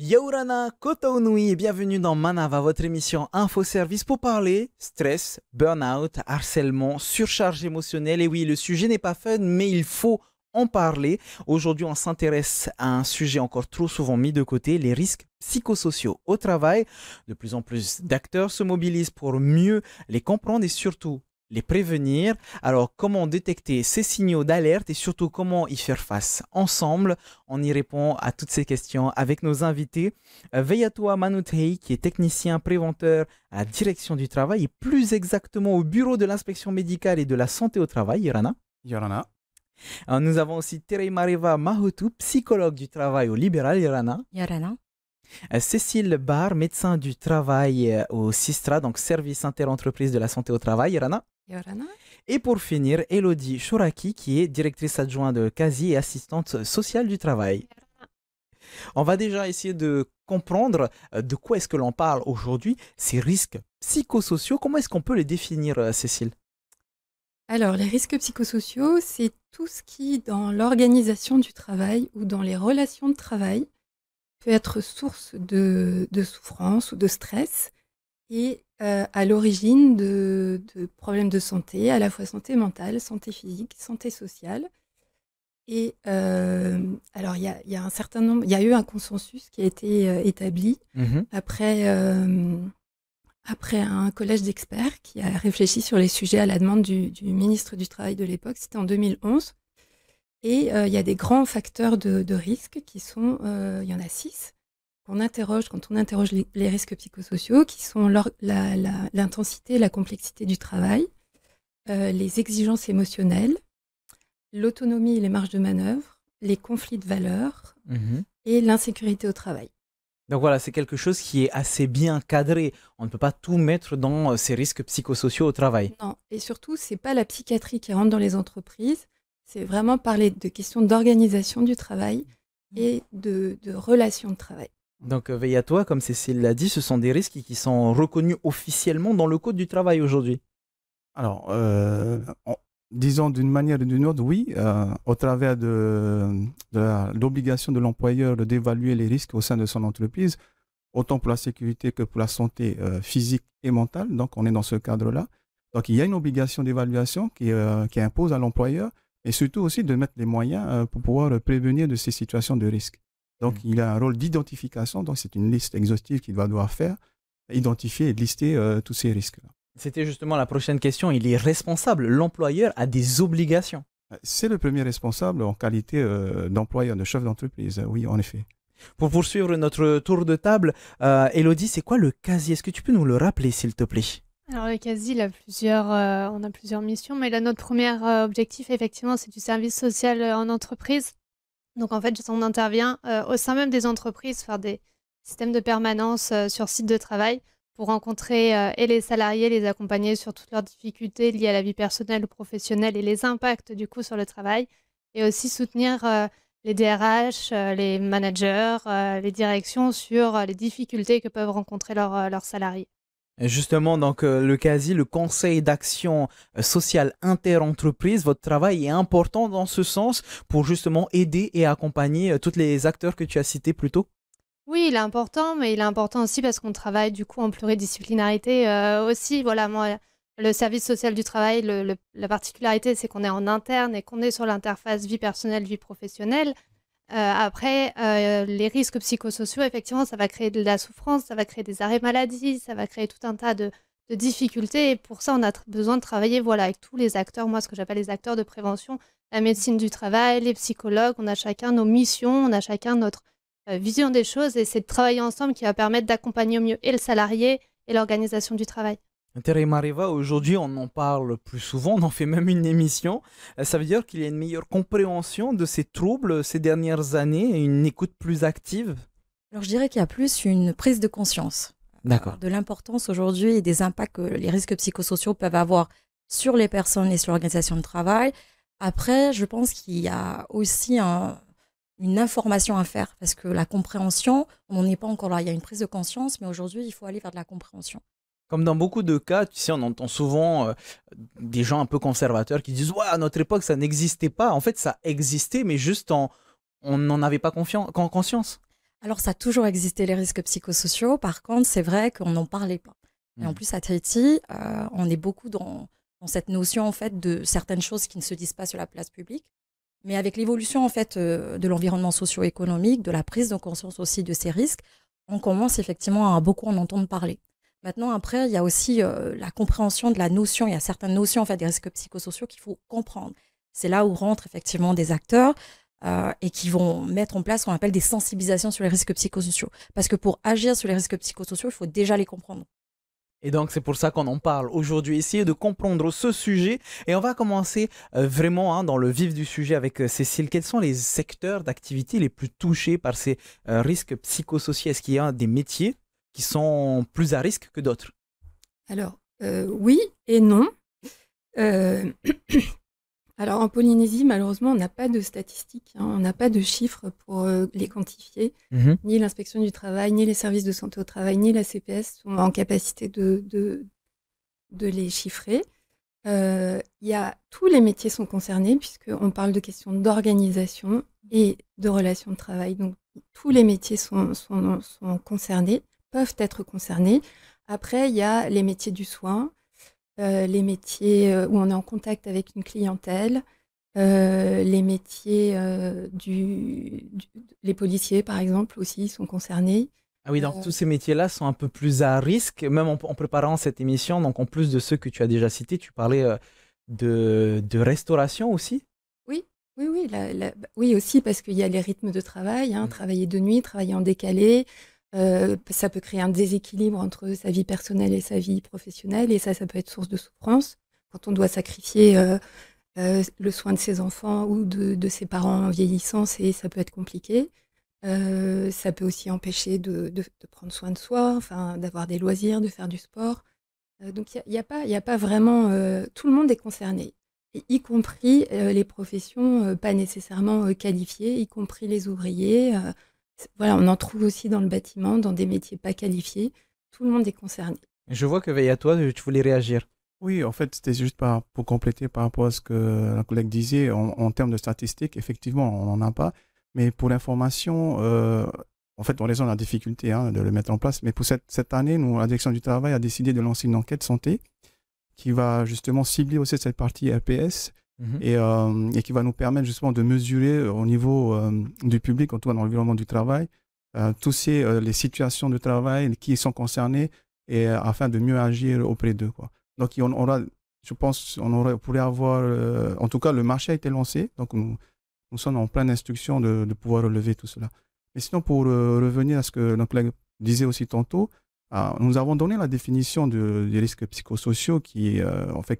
Yaurana Kotaunui et bienvenue dans Manava, votre émission Info-Service pour parler stress, burn-out, harcèlement, surcharge émotionnelle. Et oui, le sujet n'est pas fun, mais il faut en parler. Aujourd'hui, on s'intéresse à un sujet encore trop souvent mis de côté, les risques psychosociaux au travail. De plus en plus d'acteurs se mobilisent pour mieux les comprendre et surtout les prévenir. Alors, comment détecter ces signaux d'alerte et surtout comment y faire face ensemble? On y répond à toutes ces questions avec nos invités. Veyatoa Manutei, qui est technicien préventeur à la direction du travail et plus exactement au bureau de l'inspection médicale et de la santé au travail, Irana. Yorana. Nous avons aussi Terei Mareva Mahutu, psychologue du travail au libéral, Irana. Yorana. Cécile Barr, médecin du travail au SISTRA, donc service interentreprise de la santé au travail, Irana. Yorana. Et pour finir, Elodie Chouraki, qui est directrice adjointe de CASI et assistante sociale du travail. On va déjà essayer de comprendre de quoi est-ce que l'on parle aujourd'hui, ces risques psychosociaux. Comment est-ce qu'on peut les définir, Cécile? Alors, les risques psychosociaux, c'est tout ce qui, dans l'organisation du travail ou dans les relations de travail, peut être source de souffrance ou de stress et à l'origine de problèmes de santé, à la fois santé mentale, santé physique, santé sociale. Et alors, il y a un certain nombre, il y a eu un consensus qui a été établi après un collège d'experts qui a réfléchi sur les sujets à la demande du ministre du Travail de l'époque, c'était en 2011. Et il y a des grands facteurs de risque qui sont, il y en a 6, qu'on interroge quand on interroge les risques psychosociaux, qui sont l'intensité et la complexité du travail, les exigences émotionnelles, l'autonomie et les marges de manœuvre, les conflits de valeurs et l'insécurité au travail. Donc voilà, c'est quelque chose qui est assez bien cadré. On ne peut pas tout mettre dans ces risques psychosociaux au travail. Non, et surtout, c'est pas la psychiatrie qui rentre dans les entreprises, c'est vraiment parler de questions d'organisation du travail et de relations de travail. Donc veille à toi, comme Cécile l'a dit, ce sont des risques qui sont reconnus officiellement dans le Code du travail aujourd'hui. Alors, disons d'une manière ou d'une autre, oui, au travers de l'obligation de l'employeur d'évaluer les risques au sein de son entreprise, autant pour la sécurité que pour la santé physique et mentale. Donc, on est dans ce cadre-là. Donc, il y a une obligation d'évaluation qui impose à l'employeur et surtout aussi de mettre les moyens pour pouvoir prévenir de ces situations de risque. Donc, il a un rôle d'identification. Donc, c'est une liste exhaustive qu'il va devoir faire, identifier et lister tous ces risques-là. C'était justement la prochaine question. Il est responsable. L'employeur a des obligations. C'est le premier responsable en qualité d'employeur, de chef d'entreprise. Oui, en effet. Pour poursuivre notre tour de table, Elodie, c'est quoi le CASI? Est-ce que tu peux nous le rappeler, s'il te plaît? Alors le CASI, on a plusieurs missions, mais là, notre premier objectif, effectivement, c'est du service social en entreprise. Donc en fait, on intervient au sein même des entreprises, faire des systèmes de permanence sur site de travail pour rencontrer et les salariés, les accompagner sur toutes leurs difficultés liées à la vie personnelle ou professionnelle et les impacts du coup sur le travail, et aussi soutenir les DRH, les managers, les directions sur les difficultés que peuvent rencontrer leurs salariés. Justement, donc le CASI, le Conseil d'action sociale interentreprise, votre travail est important dans ce sens pour justement aider et accompagner tous les acteurs que tu as cités plus tôt? Oui, il est important, mais il est important aussi parce qu'on travaille du coup en pluridisciplinarité aussi. Voilà, moi, le service social du travail, la particularité, c'est qu'on est en interne et qu'on est sur l'interface vie personnelle, vie professionnelle. Après, les risques psychosociaux, effectivement, ça va créer de la souffrance, ça va créer des arrêts maladie, ça va créer tout un tas de difficultés. Et pour ça, on a besoin de travailler avec tous les acteurs, moi, ce que j'appelle les acteurs de prévention, la médecine du travail, les psychologues. On a chacun nos missions, on a chacun notre vision des choses, et c'est de travailler ensemble qui va permettre d'accompagner au mieux et le salarié et l'organisation du travail. Terei Mareva, aujourd'hui on en parle plus souvent, on en fait même une émission. Ça veut dire qu'il y a une meilleure compréhension de ces troubles ces dernières années et une écoute plus active? Alors je dirais qu'il y a plus une prise de conscience de l'importance aujourd'hui et des impacts que les risques psychosociaux peuvent avoir sur les personnes et sur l'organisation de travail. Après, je pense qu'il y a aussi une information à faire parce que la compréhension, on n'en est pas encore là. Il y a une prise de conscience, mais aujourd'hui, il faut aller vers de la compréhension. Comme dans beaucoup de cas, tu sais, on entend souvent des gens un peu conservateurs qui disent « Ouais, à notre époque, ça n'existait pas. » En fait, ça existait, mais juste on n'en avait pas conscience. Alors, ça a toujours existé les risques psychosociaux. Par contre, c'est vrai qu'on n'en parlait pas. Et en plus, à Tahiti, on est beaucoup dans cette notion, en fait, de certaines choses qui ne se disent pas sur la place publique. Mais avec l'évolution, en fait, de l'environnement socio-économique, de la prise de conscience aussi de ces risques, on commence effectivement à beaucoup en entendre parler. Maintenant, après, il y a aussi la compréhension de la notion. Il y a certaines notions, en fait, des risques psychosociaux qu'il faut comprendre. C'est là où rentrent effectivement des acteurs et qui vont mettre en place ce qu'on appelle des sensibilisations sur les risques psychosociaux. Parce que pour agir sur les risques psychosociaux, il faut déjà les comprendre. Et donc, c'est pour ça qu'on en parle aujourd'hui, essayer de comprendre ce sujet. Et on va commencer vraiment dans le vif du sujet avec Cécile. Quels sont les secteurs d'activité les plus touchés par ces risques psychosociaux? Est-ce qu'il y a des métiers qui sont plus à risque que d'autres? Alors, oui et non. Alors, en Polynésie, malheureusement, on n'a pas de statistiques, on n'a pas de chiffres pour les quantifier. Ni l'inspection du travail, ni les services de santé au travail, ni la CPS sont en capacité de les chiffrer. Tous les métiers sont concernés, puisqu'on parle de questions d'organisation et de relations de travail. Donc, tous les métiers sont concernés, peuvent être concernés. Après, il y a les métiers du soin, les métiers où on est en contact avec une clientèle, les métiers les policiers, par exemple, aussi sont concernés. Ah oui, donc tous ces métiers-là sont un peu plus à risque, même en préparant cette émission. Donc, en plus de ceux que tu as déjà cités, tu parlais de restauration aussi? Oui, oui aussi, parce qu'il y a les rythmes de travail, travailler de nuit, travailler en décalé. Ça peut créer un déséquilibre entre sa vie personnelle et sa vie professionnelle, et ça peut être source de souffrance quand on doit sacrifier le soin de ses enfants ou de ses parents vieillissants, ça peut être compliqué. Ça peut aussi empêcher de prendre soin de soi, enfin, d'avoir des loisirs, de faire du sport. Donc il n'y a pas vraiment... tout le monde est concerné, et y compris les professions pas nécessairement qualifiées, y compris les ouvriers. Voilà, on en trouve aussi dans le bâtiment, dans des métiers pas qualifiés. Tout le monde est concerné. Je vois que Veille toi, tu voulais réagir. Oui, en fait, c'était juste pour compléter par rapport à ce que la collègue disait. En termes de statistiques, effectivement, on n'en a pas. Mais pour l'information, en fait, on raison de la difficulté de le mettre en place. Mais pour cette année, nous, la direction du travail a décidé de lancer une enquête santé qui va justement cibler aussi cette partie RPS. Et qui va nous permettre justement de mesurer au niveau du public, en tout cas dans l'environnement du travail, tous les situations de travail qui sont concernées et afin de mieux agir auprès d'eux. Donc, je pense on pourrait avoir... en tout cas, le marché a été lancé, donc nous sommes en pleine instruction de pouvoir relever tout cela. Mais sinon, pour revenir à ce que notre collègue disait aussi tantôt, nous avons donné la définition des risques psychosociaux qui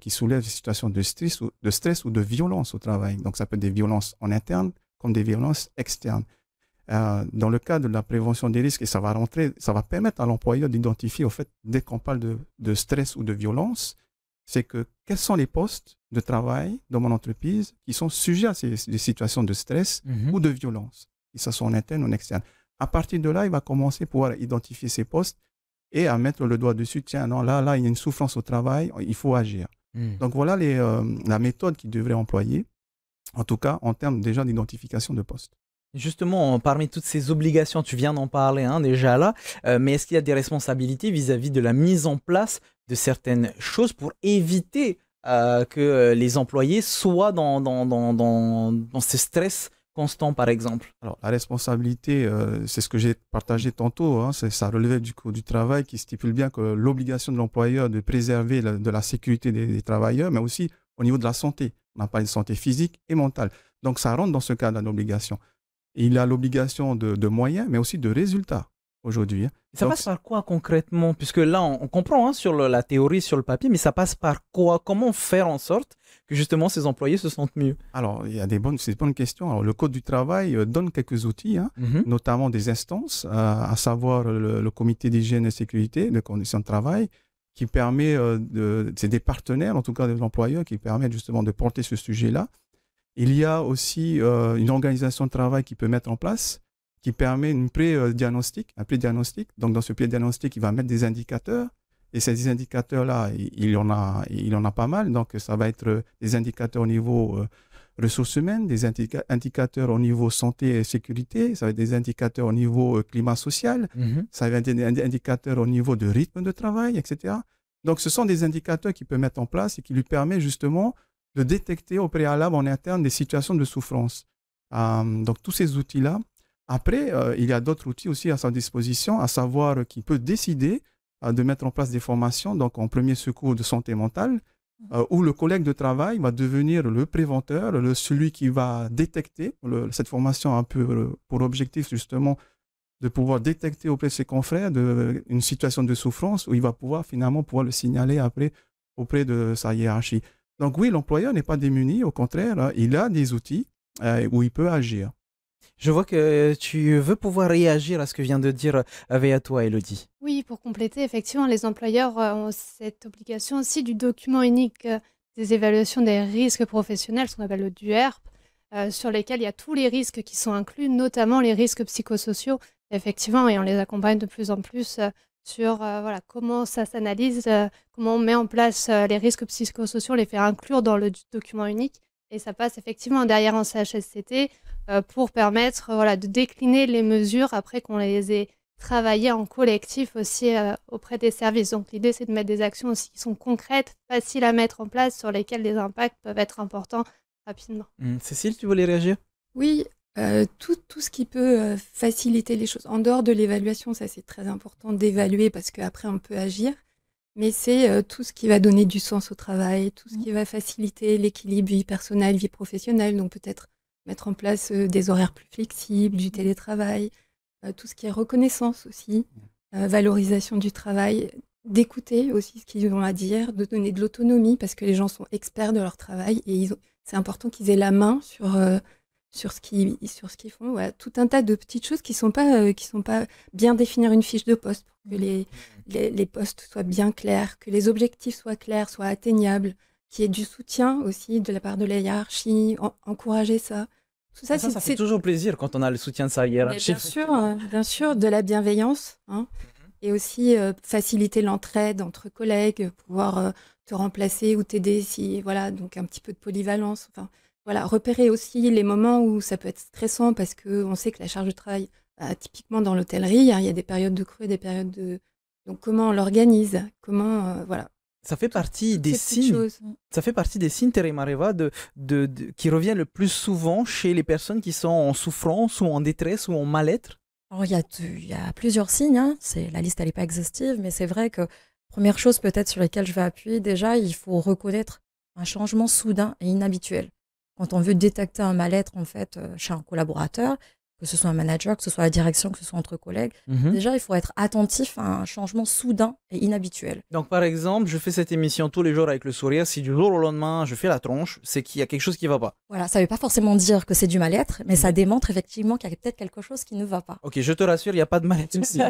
soulèvent des situations de stress ou de violence au travail. Donc, ça peut être des violences en interne comme des violences externes. Dans le cadre de la prévention des risques, et ça va permettre à l'employeur d'identifier, au fait, dès qu'on parle de stress ou de violence, c'est que quels sont les postes de travail dans mon entreprise qui sont sujets à ces situations de stress ou de violence, que ce soit en interne ou en externe. À partir de là, il va commencer à pouvoir identifier ces postes et à mettre le doigt dessus, tiens, non, là, il y a une souffrance au travail, il faut agir. Donc voilà la méthode qu'il devrait employer, en tout cas en termes déjà d'identification de postes. Justement, parmi toutes ces obligations, tu viens d'en parler déjà là, mais est-ce qu'il y a des responsabilités vis-à-vis de la mise en place de certaines choses pour éviter que les employés soient dans ce stress constant, par exemple? Alors, la responsabilité, c'est ce que j'ai partagé tantôt, ça relevait du Code du travail qui stipule bien que l'obligation de l'employeur de préserver de la sécurité des travailleurs, mais aussi au niveau de la santé. On a parlé de santé physique et mentale. Donc, ça rentre dans ce cadre d'obligation. Il a l'obligation de moyens, mais aussi de résultats aujourd'hui. Ça passe par quoi concrètement? Puisque là, on comprend sur la théorie, sur le papier, mais ça passe par quoi? Comment faire en sorte que justement ces employés se sentent mieux? Alors, il y a des bonnes questions. Alors, le Code du travail donne quelques outils, notamment des instances, à savoir le comité d'hygiène et sécurité, de conditions de travail, qui permet, c'est des partenaires, en tout cas des employeurs, qui permettent justement de porter ce sujet-là. Il y a aussi une organisation de travail qui peut mettre en place, qui permet un pré-diagnostic. Donc, dans ce pré-diagnostic, il va mettre des indicateurs. Et ces indicateurs-là, il y en a pas mal. Donc, ça va être des indicateurs au niveau ressources humaines, des indicateurs au niveau santé et sécurité, ça va être des indicateurs au niveau climat social, ça va être des indicateurs au niveau de rythme de travail, etc. Donc, ce sont des indicateurs qu'il peut mettre en place et qui lui permettent justement de détecter au préalable en interne des situations de souffrance. Donc, tous ces outils-là. Après, il y a d'autres outils aussi à sa disposition, à savoir qu'il peut décider de mettre en place des formations, donc en premier secours de santé mentale, où le collègue de travail va devenir le préventeur, celui qui va détecter. Cette formation a un peu pour objectif justement de pouvoir détecter auprès de ses confrères une situation de souffrance où il va pouvoir finalement le signaler après auprès de sa hiérarchie. Donc oui, l'employeur n'est pas démuni, au contraire, il a des outils où il peut agir. Je vois que tu veux pouvoir réagir à ce que vient de dire toi, Elodie. Oui, pour compléter, effectivement, les employeurs ont cette obligation aussi du document unique des évaluations des risques professionnels, ce qu'on appelle le DUERP, sur lesquels il y a tous les risques qui sont inclus, notamment les risques psychosociaux, effectivement, et on les accompagne de plus en plus sur comment ça s'analyse, comment on met en place les risques psychosociaux, on les fait inclure dans le document unique, et ça passe effectivement derrière en CHSCT pour permettre de décliner les mesures après qu'on les ait travaillées en collectif aussi auprès des services. Donc l'idée, c'est de mettre des actions aussi qui sont concrètes, faciles à mettre en place, sur lesquelles les impacts peuvent être importants rapidement. Cécile, tu voulais réagir ? Oui, tout ce qui peut faciliter les choses. En dehors de l'évaluation, ça c'est très important d'évaluer parce qu'après on peut agir. Mais c'est tout ce qui va donner du sens au travail, tout ce qui va faciliter l'équilibre vie personnelle, vie professionnelle. Donc peut-être mettre en place des horaires plus flexibles, du télétravail, tout ce qui est reconnaissance aussi, valorisation du travail, d'écouter aussi ce qu'ils ont à dire, de donner de l'autonomie parce que les gens sont experts de leur travail et c'est important qu'ils aient la main sur ce qu'ils font. Voilà, tout un tas de petites choses qui sont pas bien définir une fiche de poste pour que les postes soient bien clairs, que les objectifs soient clairs, soient atteignables, qu'il y ait du soutien aussi de la part de la hiérarchie, encourager ça. Tout ça, ça fait toujours plaisir quand on a le soutien de sa hiérarchie. Bien sûr, de la bienveillance, et aussi faciliter l'entraide entre collègues, pouvoir te remplacer ou t'aider si donc un petit peu de polyvalence. Enfin, repérer aussi les moments où ça peut être stressant parce qu'on sait que la charge de travail, typiquement dans l'hôtellerie, il y a des périodes de creux, des périodes de... Donc comment on l'organise, Ça fait partie des signes. Ça fait partie des signes, Terry Mareva, qui reviennent le plus souvent chez les personnes qui sont en souffrance ou en détresse ou en mal-être. Alors, il y a plusieurs signes. La liste, elle n'est pas exhaustive, mais c'est vrai que première chose peut-être sur laquelle je vais appuyer, déjà, il faut reconnaître un changement soudain et inhabituel. Quand on veut détecter un mal-être en fait chez un collaborateur, que ce soit un manager, que ce soit la direction, que ce soit entre collègues, déjà, il faut être attentif à un changement soudain et inhabituel. Donc, par exemple, je fais cette émission tous les jours avec le sourire. Si du jour au lendemain, je fais la tronche, c'est qu'il y a quelque chose qui ne va pas. Voilà, ça ne veut pas forcément dire que c'est du mal-être, mais ça démontre effectivement qu'il y a peut-être quelque chose qui ne va pas. Ok, je te rassure, il n'y a pas de mal-être ici.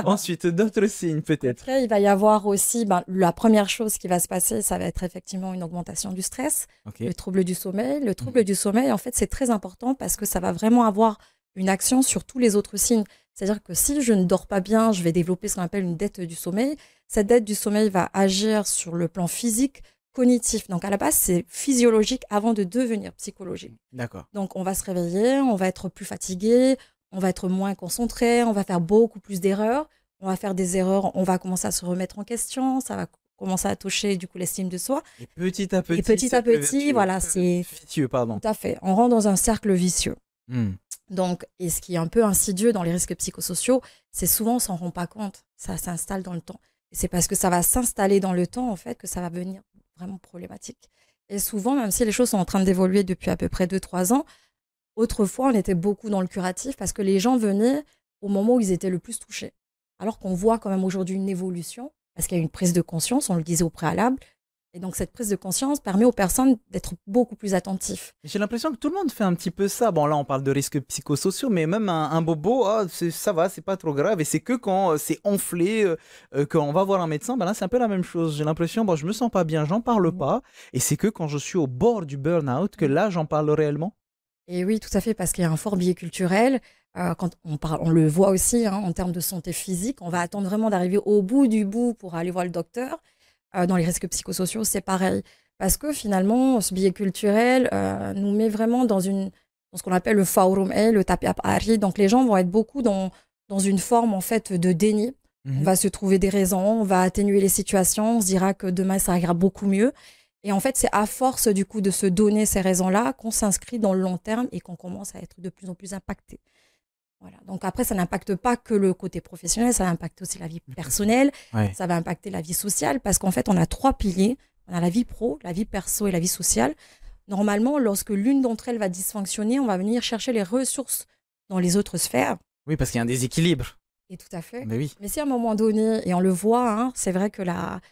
Ensuite, d'autres signes peut-être. Après, il va y avoir aussi, la première chose qui va se passer, ça va être effectivement une augmentation du stress, le trouble du sommeil. Le trouble du sommeil, en fait, c'est très important parce que ça va vraiment avoir une action sur tous les autres signes. C'est-à-dire que si je ne dors pas bien, je vais développer ce qu'on appelle une dette du sommeil. Cette dette du sommeil va agir sur le plan physique, cognitif. Donc à la base, c'est physiologique avant de devenir psychologique. D'accord. Donc on va se réveiller, on va être plus fatigué, on va être moins concentré, on va faire beaucoup plus d'erreurs. On va faire des erreurs, on va commencer à se remettre en question, ça va commencer à toucher du coup l'estime de soi. Et petit à petit, c'est vicieux, pardon. Tout à fait. On rentre dans un cercle vicieux. Donc, et ce qui est un peu insidieux dans les risques psychosociaux, c'est souvent on s'en rend pas compte, ça s'installe dans le temps. Et c'est parce que ça va s'installer dans le temps en fait que ça va devenir vraiment problématique. Et souvent, même si les choses sont en train d'évoluer depuis à peu près 2-3 ans, autrefois on était beaucoup dans le curatif parce que les gens venaient au moment où ils étaient le plus touchés. Alors qu'on voit quand même aujourd'hui une évolution, parce qu'il y a une prise de conscience, on le disait au préalable. Et donc, cette prise de conscience permet aux personnes d'être beaucoup plus attentifs. J'ai l'impression que tout le monde fait un petit peu ça. Bon, là, on parle de risques psychosociaux, mais même un bobo, ça va, c'est pas trop grave. Et c'est que quand c'est enflé, quand on va voir un médecin, là, c'est un peu la même chose. J'ai l'impression, je me sens pas bien, j'en parle pas. Et c'est que quand je suis au bord du burn-out, que là, j'en parle réellement. Et oui, tout à fait, parce qu'il y a un fort biais culturel. Quand on le voit aussi en termes de santé physique, on va attendre vraiment d'arriver au bout du bout pour aller voir le docteur. Dans les risques psychosociaux, c'est pareil. Parce que finalement, ce biais culturel nous met vraiment dans ce qu'on appelle le forum, le tapis à Paris. Donc les gens vont être beaucoup dans une forme en fait de déni. On va se trouver des raisons, on va atténuer les situations, on se dira que demain ça ira beaucoup mieux. Et en fait, c'est à force du coup de se donner ces raisons-là qu'on s'inscrit dans le long terme et qu'on commence à être de plus en plus impacté. Voilà. Donc après, ça n'impacte pas que le côté professionnel, ça impacte aussi la vie personnelle, ça va impacter la vie sociale, parce qu'en fait, on a 3 piliers. On a la vie pro, la vie perso et la vie sociale. Normalement, lorsque l'une d'entre elles va dysfonctionner, on va venir chercher les ressources dans les autres sphères. Oui, parce qu'il y a un déséquilibre. Et tout à fait. Mais oui. Mais si à un moment donné, et on le voit, hein, c'est vrai que la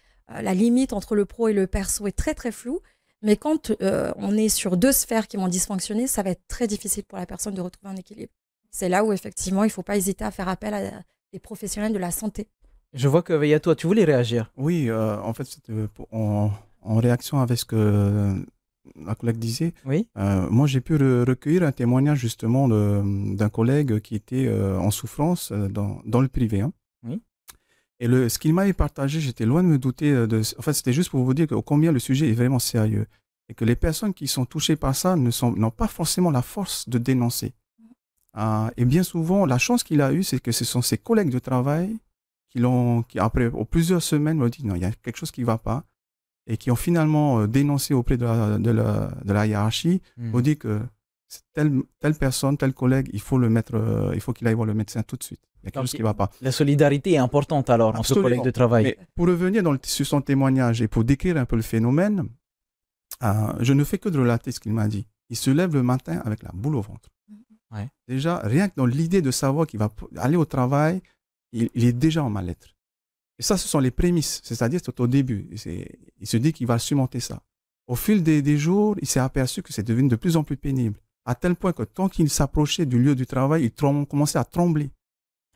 limite entre le pro et le perso est très très floue, mais quand on est sur 2 sphères qui vont dysfonctionner, ça va être très difficile pour la personne de retrouver un équilibre. C'est là où effectivement, il ne faut pas hésiter à faire appel à des professionnels de la santé. Je vois que Veyato, tu voulais réagir. Oui, en fait, en réaction avec ce que la collègue disait, oui. Moi j'ai pu recueillir un témoignage justement d'un collègue qui était en souffrance dans le privé. Hein. Oui. Et ce qu'il m'avait partagé, j'étais loin de me douter en fait, c'était juste pour vous dire combien le sujet est vraiment sérieux. Et que les personnes qui sont touchées par ça n'ont pas forcément la force de dénoncer. Et bien souvent, la chance qu'il a eue, c'est que ce sont ses collègues de travail qui après plusieurs semaines, m'ont dit non, il y a quelque chose qui ne va pas, et qui ont finalement dénoncé auprès de la hiérarchie, ont dit que telle personne, tel collègue, il faut qu'il aille voir le médecin tout de suite. Il y a quelque chose qui ne va pas. La solidarité est importante alors entre collègues de travail. Mais pour revenir sur son témoignage et pour décrire un peu le phénomène, je ne fais que de relater ce qu'il m'a dit. Il se lève le matin avec la boule au ventre. Ouais. Déjà, rien que dans l'idée de savoir qu'il va aller au travail, il est déjà en mal-être. Et ça, ce sont les prémices, c'est-à-dire c'est au début. Il se dit qu'il va surmonter ça. Au fil des jours, il s'est aperçu que c'est devenu de plus en plus pénible, à tel point que tant qu'il s'approchait du lieu du travail, il commençait à trembler.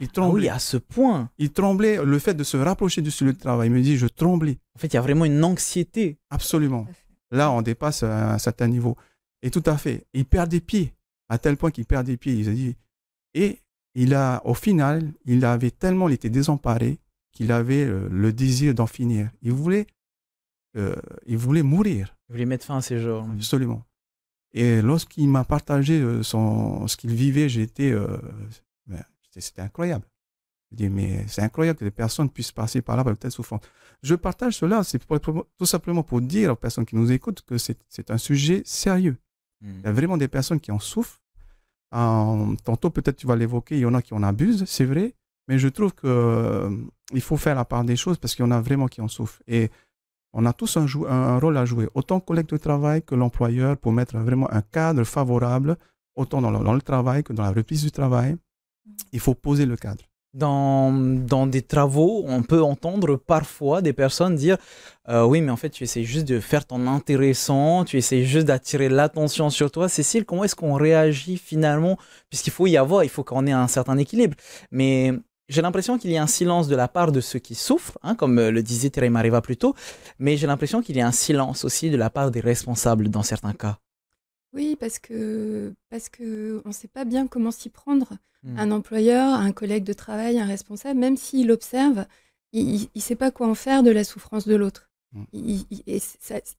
Il tremblait. Ah oui, à ce point. Il tremblait, le fait de se rapprocher du lieu de travail. Il me dit, je tremblais. En fait, il y a vraiment une anxiété. Absolument. Là, on dépasse un certain niveau. Et tout à fait. Il perd des pieds, à tel point qu'il perd des pieds. Il a dit, et au final, il était désemparé qu'il avait le désir d'en finir. Il voulait mourir. Il voulait mettre fin à ses jours. Absolument. Et lorsqu'il m'a partagé ce qu'il vivait, c'était incroyable. Je dis, mais c'est incroyable que des personnes puissent passer par là avec telle souffrance. Je partage cela, c'est tout simplement pour dire aux personnes qui nous écoutent que c'est un sujet sérieux. Il y a vraiment des personnes qui en souffrent. Tantôt, peut-être tu vas l'évoquer, il y en a qui en abusent, c'est vrai, mais je trouve qu'il faut faire la part des choses parce qu'il y en a vraiment qui en souffrent. Et on a tous un rôle à jouer, autant collègue de travail que l'employeur, pour mettre vraiment un cadre favorable, autant dans le travail que dans la reprise du travail. Il faut poser le cadre. Dans des travaux, on peut entendre parfois des personnes dire oui, mais en fait, tu essaies juste de faire ton intéressant, tu essaies juste d'attirer l'attention sur toi. Cécile, comment est-ce qu'on réagit finalement? Puisqu'il faut il faut qu'on ait un certain équilibre. Mais j'ai l'impression qu'il y a un silence de la part de ceux qui souffrent, hein, comme le disait Thierry Mariva plus tôt, mais j'ai l'impression qu'il y a un silence aussi de la part des responsables dans certains cas. Oui, parce que on ne sait pas bien comment s'y prendre. Un employeur, un collègue de travail, un responsable, même s'il observe, il ne sait pas quoi en faire de la souffrance de l'autre. Il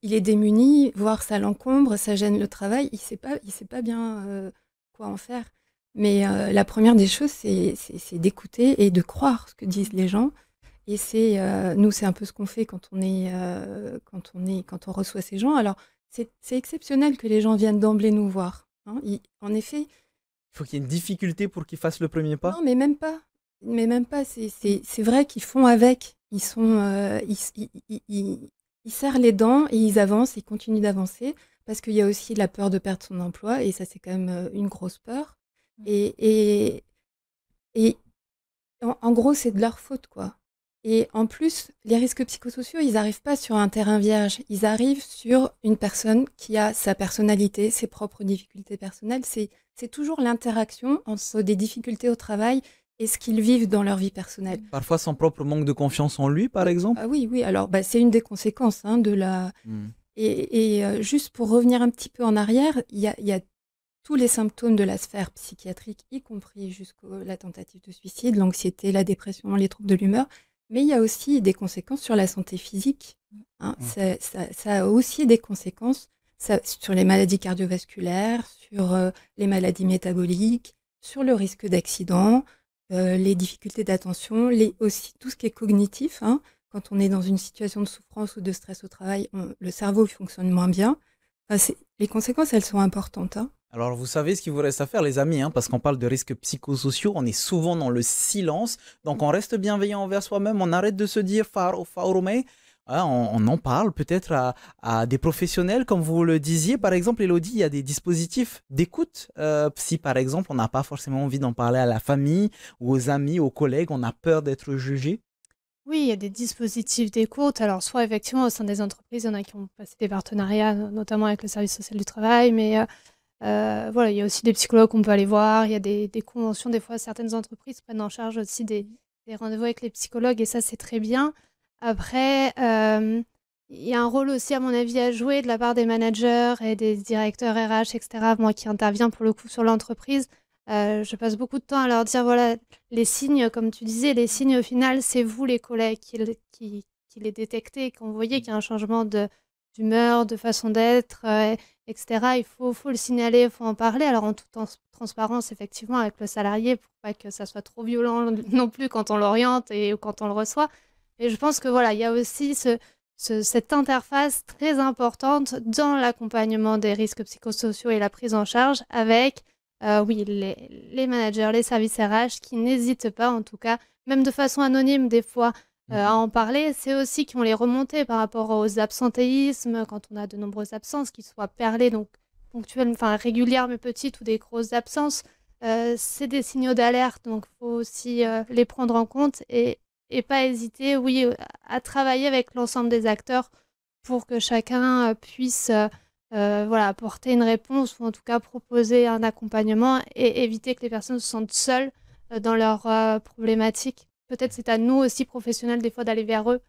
est démuni, voire ça l'encombre, ça gêne le travail. Il ne sait pas bien quoi en faire. Mais la première des choses, c'est d'écouter et de croire ce que disent les gens. Et nous, c'est un peu ce qu'on fait quand on reçoit ces gens. Alors, c'est exceptionnel que les gens viennent d'emblée nous voir. Hein. En effet... Il faut qu'il y ait une difficulté pour qu'ils fassent le premier pas. Non, mais même pas. C'est vrai qu'ils font avec. Ils serrent les dents et ils avancent, ils continuent d'avancer. Parce qu'il y a aussi la peur de perdre son emploi. Et ça, c'est quand même une grosse peur. Et en gros, c'est de leur faute, quoi. Et en plus, les risques psychosociaux, ils n'arrivent pas sur un terrain vierge. Ils arrivent sur une personne qui a sa personnalité, ses propres difficultés personnelles. C'est toujours l'interaction entre des difficultés au travail et ce qu'ils vivent dans leur vie personnelle. Parfois son propre manque de confiance en lui, par exemple. Oui. Alors, c'est une des conséquences de la... Et juste pour revenir un petit peu en arrière, il y a tous les symptômes de la sphère psychiatrique, y compris jusqu'à la tentative de suicide, l'anxiété, la dépression, les troubles de l'humeur. Mais il y a aussi des conséquences sur la santé physique. Hein, ça a aussi des conséquences sur les maladies cardiovasculaires, sur les maladies métaboliques, sur le risque d'accident, les difficultés d'attention, aussi tout ce qui est cognitif. Hein. Quand on est dans une situation de souffrance ou de stress au travail, le cerveau fonctionne moins bien. Enfin, les conséquences, elles sont importantes. Hein. Alors, vous savez ce qu'il vous reste à faire, les amis, hein, parce qu'on parle de risques psychosociaux, on est souvent dans le silence, donc on reste bienveillant envers soi-même, on arrête de se dire faroume. On en parle peut-être à des professionnels, comme vous le disiez. Par exemple, Elodie, il y a des dispositifs d'écoute. Si, par exemple, on n'a pas forcément envie d'en parler à la famille ou aux amis, aux collègues, on a peur d'être jugé. Oui, il y a des dispositifs d'écoute. Alors, soit effectivement, au sein des entreprises, il y en a qui ont passé des partenariats, notamment avec le service social du travail, mais voilà, il y a aussi des psychologues qu'on peut aller voir. Il y a des conventions. Des fois, certaines entreprises prennent en charge aussi des rendez-vous avec les psychologues, et ça, c'est très bien. Après, il y a un rôle aussi, à mon avis, à jouer de la part des managers et des directeurs RH, etc. Moi qui interviens pour le coup sur l'entreprise, je passe beaucoup de temps à leur dire, voilà, les signes, comme tu disais, les signes au final, c'est vous les collègues qui les détectez, quand vous voyez qu'il y a un changement d'humeur, de façon d'être, etc. Il faut le signaler, il faut en parler. Alors en toute transparence, effectivement, avec le salarié, pour pas que ça soit trop violent non plus quand on l'oriente ou quand on le reçoit. Et je pense que voilà, il y a aussi cette interface très importante dans l'accompagnement des risques psychosociaux et la prise en charge avec oui, les managers, les services RH qui n'hésitent pas, en tout cas, même de façon anonyme des fois, à en parler. C'est aussi qui ont les remontées par rapport aux absentéismes, quand on a de nombreuses absences, qu'ils soient perlées, donc ponctuelles, enfin régulières mais petites, ou des grosses absences. C'est des signaux d'alerte, donc il faut aussi les prendre en compte et pas hésiter, oui, à travailler avec l'ensemble des acteurs pour que chacun puisse voilà, apporter une réponse ou en tout cas proposer un accompagnement et éviter que les personnes se sentent seules dans leurs problématiques. Peut-être c'est à nous aussi, professionnels, des fois d'aller vers eux.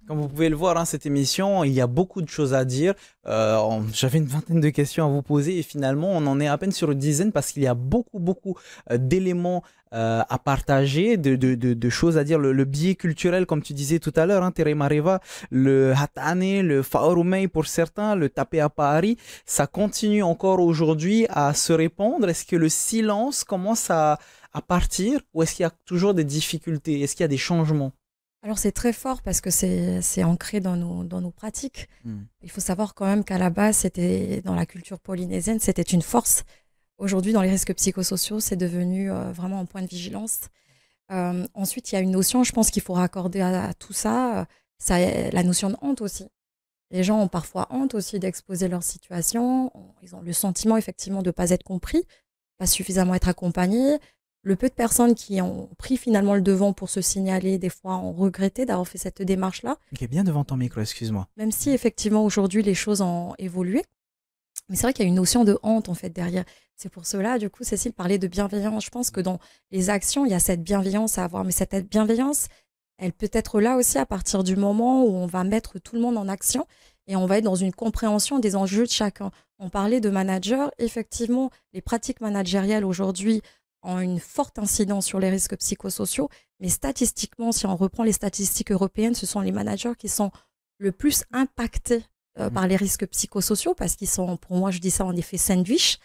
Comme vous pouvez le voir, hein, cette émission, il y a beaucoup de choses à dire. J'avais une vingtaine de questions à vous poser et finalement, on en est à peine sur une dizaine parce qu'il y a beaucoup d'éléments à partager, de choses à dire. Le biais culturel, comme tu disais tout à l'heure, hein, Tere Mareva, le hatane, le faorumei pour certains, le tapé à Paris, ça continue encore aujourd'hui à se répandre. Est-ce que le silence commence à partir ou est-ce qu'il y a toujours des difficultés? Est-ce qu'il y a des changements? Alors c'est très fort parce que c'est ancré dans nos pratiques. Il faut savoir quand même qu'à la base, c'était dans la culture polynésienne, c'était une force. Aujourd'hui, dans les risques psychosociaux, c'est devenu vraiment un point de vigilance. Ensuite, il y a une notion, je pense qu'il faut raccorder à tout ça, la notion de honte aussi. Les gens ont parfois honte aussi d'exposer leur situation. Ils ont le sentiment effectivement de ne pas être compris, pas suffisamment être accompagnés. Le peu de personnes qui ont pris finalement le devant pour se signaler, des fois ont regretté d'avoir fait cette démarche-là. Ok, bien devant ton micro, excuse-moi. Même si effectivement aujourd'hui les choses ont évolué. Mais c'est vrai qu'il y a une notion de honte en fait derrière. C'est pour cela, du coup, Cécile parlait de bienveillance. Je pense que dans les actions, il y a cette bienveillance à avoir. Mais cette bienveillance, elle peut être là aussi à partir du moment où on va mettre tout le monde en action et on va être dans une compréhension des enjeux de chacun. On parlait de managers. Effectivement, les pratiques managériales aujourd'hui ont une forte incidence sur les risques psychosociaux. Mais statistiquement, si on reprend les statistiques européennes, ce sont les managers qui sont le plus impactés par les risques psychosociaux parce qu'ils sont, pour moi, je dis ça en effet sandwich.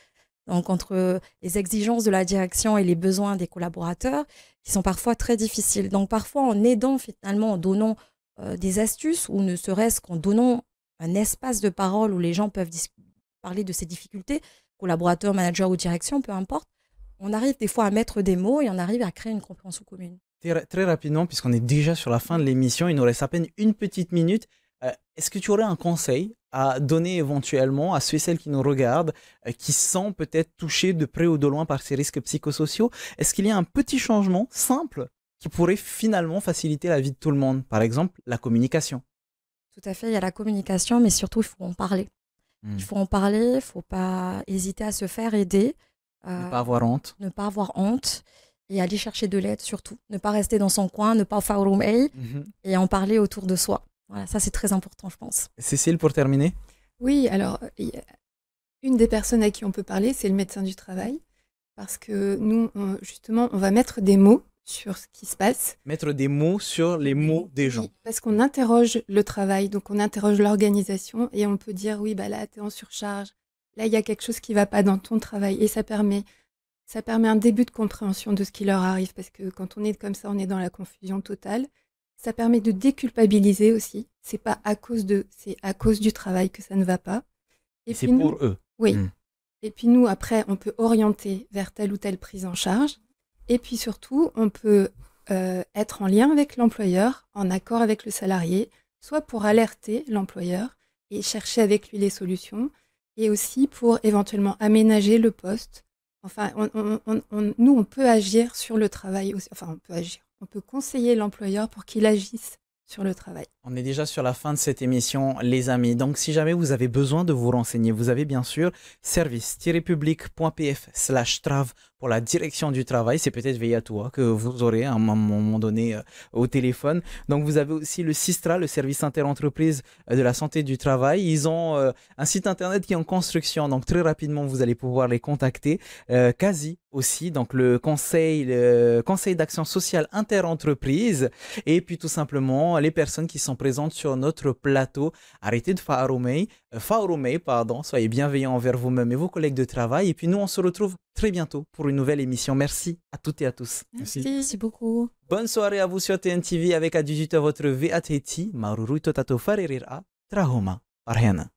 Donc, entre les exigences de la direction et les besoins des collaborateurs qui sont parfois très difficiles. Donc, parfois, en aidant finalement, en donnant des astuces ou ne serait-ce qu'en donnant un espace de parole où les gens peuvent parler de ces difficultés, collaborateurs, managers ou direction, peu importe, on arrive des fois à mettre des mots et on arrive à créer une compréhension commune. Très rapidement, puisqu'on est déjà sur la fin de l'émission, il nous reste à peine une petite minute. Est-ce que tu aurais un conseil à donner éventuellement à ceux et celles qui nous regardent, qui sont peut-être touchés de près ou de loin par ces risques psychosociaux? Est-ce qu'il y a un petit changement simple qui pourrait finalement faciliter la vie de tout le monde? Par exemple, la communication. Tout à fait, il y a la communication, mais surtout, il faut en parler. Il faut en parler, il ne faut pas hésiter à se faire aider. Ne pas avoir honte. Ne pas avoir honte et aller chercher de l'aide surtout. Ne pas rester dans son coin, ne pas faire room A et en parler autour de soi. Voilà, ça c'est très important, je pense. Cécile, pour terminer? Oui, alors, une des personnes à qui on peut parler, c'est le médecin du travail. Parce que nous, justement, on va mettre des mots sur ce qui se passe. Mettre des mots sur les mots des gens. Oui, parce qu'on interroge le travail, donc on interroge l'organisation et on peut dire oui, bah là, tu es en surcharge, là, il y a quelque chose qui ne va pas dans ton travail et ça permet un début de compréhension de ce qui leur arrive parce que quand on est comme ça, on est dans la confusion totale. Ça permet de déculpabiliser aussi. C'est à cause du travail que ça ne va pas. Et c'est pour eux. Oui. Et puis nous, après, on peut orienter vers telle ou telle prise en charge. Et puis surtout, on peut être en lien avec l'employeur, en accord avec le salarié, soit pour alerter l'employeur et chercher avec lui les solutions, et aussi pour éventuellement aménager le poste. Enfin, nous, on peut agir sur le travail aussi. Enfin, on peut agir. On peut conseiller l'employeur pour qu'il agisse sur le travail. On est déjà sur la fin de cette émission, les amis. Donc, si jamais vous avez besoin de vous renseigner, vous avez bien sûr service-public.pf/trave pour la direction du travail. C'est peut-être via toi que vous aurez à un moment donné au téléphone. Donc, vous avez aussi le SISTRA, le service interentreprise de la santé du travail. Ils ont un site internet qui est en construction. Donc, très rapidement, vous allez pouvoir les contacter. CASI aussi, donc le conseil d'action sociale interentreprise. Et puis, tout simplement, les personnes qui sont présentes sur notre plateau. Arrêtez de faroumer, soyez bienveillants envers vous-même et vos collègues de travail. Et puis nous, on se retrouve très bientôt pour une nouvelle émission. Merci à toutes et à tous. Merci beaucoup. Bonne soirée à vous sur TNTV avec à 18h votre VATT. Maruru Totato Faririra Trahoma Parhena.